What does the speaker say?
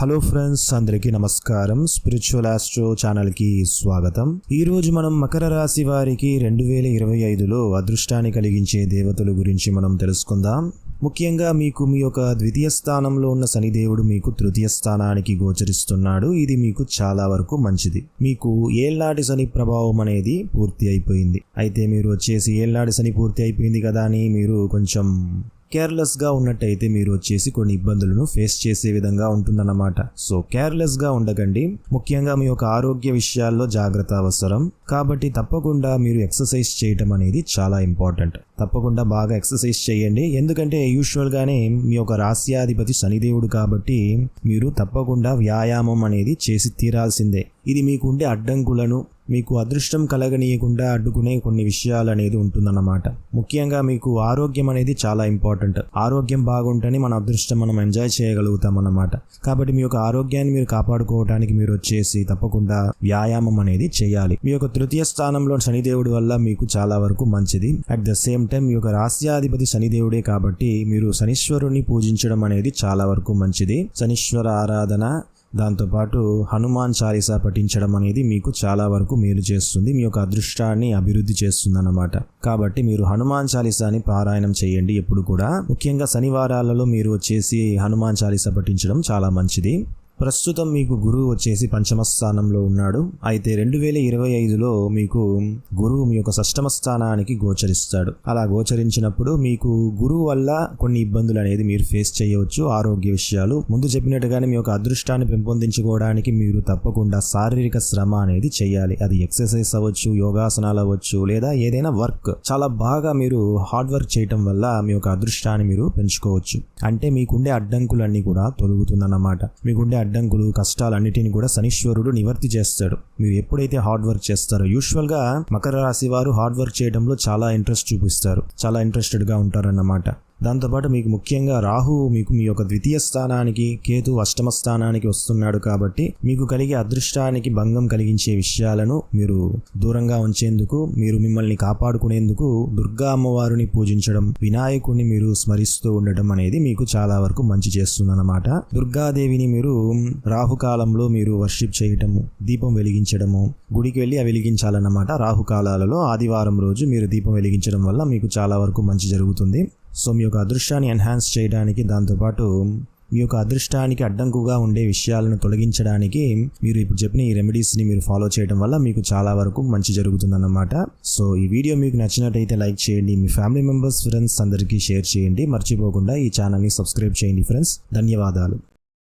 Hello friends, అందరికీ నమస్కారం. Spiritual astro ఛానల్కి స్వాగతం. ఈరోజు మనం మకర రాశి వారికి 2025లో అదృష్టాన్ని కలిగించే దేవతల గురించి మనం తెలుసుకుందాం. ముఖ్యంగా మీకు మీ యొక్క ద్వితీయ స్థానంలో ఉన్న శనిదేవుడు మీకు తృతీయ స్థానానికి గోచరిస్తున్నాడు. ఇది మీకు చాలా వరకు మంచిది. మీకు ఏళ్నాటి శని ప్రభావం అనేది పూర్తి అయిపోయింది. అయితే మీరు వచ్చేసి ఏళ్నాటి శని పూర్తి అయిపోయింది కదా అని మీరు కొంచెం కేర్లెస్గా ఉన్నట్టయితే మీరు వచ్చేసి కొన్ని ఇబ్బందులను ఫేస్ చేసే విధంగా ఉంటుందన్నమాట. సో కేర్లెస్గా ఉండకండి. ముఖ్యంగా మీ యొక్క ఆరోగ్య విషయాల్లో జాగ్రత్త అవసరం. కాబట్టి తప్పకుండా మీరు ఎక్సర్సైజ్ చేయటం అనేది చాలా ఇంపార్టెంట్. తప్పకుండా బాగా ఎక్సర్సైజ్ చేయండి. ఎందుకంటే యూజువల్గానే మీ యొక్క రాస్యాధిపతి శనిదేవుడు కాబట్టి మీరు తప్పకుండా వ్యాయామం అనేది చేసి తీరాల్సిందే. ఇది మీకుండే అడ్డంకులను, మీకు అదృష్టం కలగనీయకుండా అడ్డుకునే కొన్ని విషయాలు అనేది ఉంటుందన్నమాట. ముఖ్యంగా మీకు ఆరోగ్యం అనేది చాలా ఇంపార్టెంట్. ఆరోగ్యం బాగుంటేనే మన అదృష్టం మనం ఎంజాయ్ చేయగలుగుతాం అన్నమాట. కాబట్టి మీ యొక్క ఆరోగ్యాన్ని మీరు కాపాడుకోవడానికి మీరు వచ్చేసి తప్పకుండా వ్యాయామం అనేది చేయాలి. మీ యొక్క తృతీయ స్థానంలో శనిదేవుడి వల్ల మీకు చాలా వరకు మంచిది. అట్ ద సేమ్ టైం మీ యొక్క రాస్యాధిపతి శనిదేవుడే కాబట్టి మీరు శనీశ్వరుని పూజించడం అనేది చాలా వరకు మంచిది. శనీశ్వర ఆరాధన, దాంతోపాటు హనుమాన్ చాలీసా పఠించడం అనేది మీకు చాలా వరకు మేలు చేస్తుంది. మీ యొక్క అదృష్టాన్ని అభివృద్ధి చేస్తుంది అన్నమాట. కాబట్టి మీరు హనుమాన్ చాలీసాని పారాయణం చేయండి ఎప్పుడు కూడా. ముఖ్యంగా శనివారాలలో మీరు వచ్చేసి హనుమాన్ చాలీసా పఠించడం చాలా మంచిది. ప్రస్తుతం మీకు గురువు వచ్చేసి పంచమ స్థానంలో ఉన్నాడు. అయితే 2025లో మీకు గురువు మీ యొక్క షష్టమ స్థానానికి గోచరిస్తాడు. అలా గోచరించినప్పుడు మీకు గురువు వల్ల కొన్ని ఇబ్బందులు అనేది మీరు ఫేస్ చేయవచ్చు. ఆరోగ్య విషయాలు ముందు చెప్పినట్టుగానే మీ యొక్క అదృష్టాన్ని పెంపొందించుకోవడానికి మీరు తప్పకుండా శారీరక శ్రమ అనేది చేయాలి. అది ఎక్సర్సైజ్ అవ్వచ్చు, యోగాసనాలు అవ్వచ్చు, లేదా ఏదైనా వర్క్ చాలా బాగా మీరు హార్డ్ వర్క్ చేయటం వల్ల మీ యొక్క అదృష్టాన్ని మీరు పెంచుకోవచ్చు. అంటే మీకుండే అడ్డంకులన్నీ కూడా తొలగుతుందన్నమాట. మీకుండే అడ్డంకులు, కష్టాలన్నిటిని కూడా శనీశ్వరుడు నివర్తి చేస్తాడు మీరు ఎప్పుడైతే హార్డ్ వర్క్ చేస్తారో. యూజువల్గా మకర రాశి వారు హార్డ్ వర్క్ చేయడంలో చాలా ఇంట్రెస్ట్ చూపిస్తారు, చాలా ఇంట్రెస్టెడ్గా ఉంటారన్నమాట. దాంతోపాటు మీకు ముఖ్యంగా రాహు మీకు మీ యొక్క ద్వితీయ స్థానానికి, కేతు అష్టమ స్థానానికి వస్తున్నాడు కాబట్టి మీకు కలిగే అదృష్టానికి భంగం కలిగించే విషయాలను మీరు దూరంగా ఉంచేందుకు, మీరు మిమ్మల్ని కాపాడుకునేందుకు దుర్గా అమ్మవారిని పూజించడం, వినాయకుడిని మీరు స్మరిస్తూ ఉండటం అనేది మీకు చాలా వరకు మంచి చేస్తుందన్నమాట. దుర్గాదేవిని మీరు రాహుకాలంలో మీరు వర్షిప్ చేయటము, దీపం వెలిగించడము, గుడికి వెళ్ళి వెలిగించాలన్నమాట. రాహుకాలాలలో ఆదివారం రోజు మీరు దీపం వెలిగించడం వల్ల మీకు చాలా వరకు మంచి జరుగుతుంది. సో మీ యొక్క అదృష్టాన్ని ఎన్హాన్స్ చేయడానికి, దాంతోపాటు మీ యొక్క అదృష్టానికి అడ్డంకుగా ఉండే విషయాలను తొలగించడానికి మీరు ఇప్పుడు చెప్పిన ఈ రెమెడీస్ని మీరు ఫాలో చేయడం వల్ల మీకు చాలా వరకు మంచి జరుగుతుందన్నమాట. సో ఈ వీడియో మీకు నచ్చినట్టయితే లైక్ చేయండి. మీ ఫ్యామిలీ మెంబర్స్, ఫ్రెండ్స్ అందరికీ షేర్ చేయండి. మర్చిపోకుండా ఈ ఛానల్ని సబ్స్క్రైబ్ చేయండి ఫ్రెండ్స్. ధన్యవాదాలు.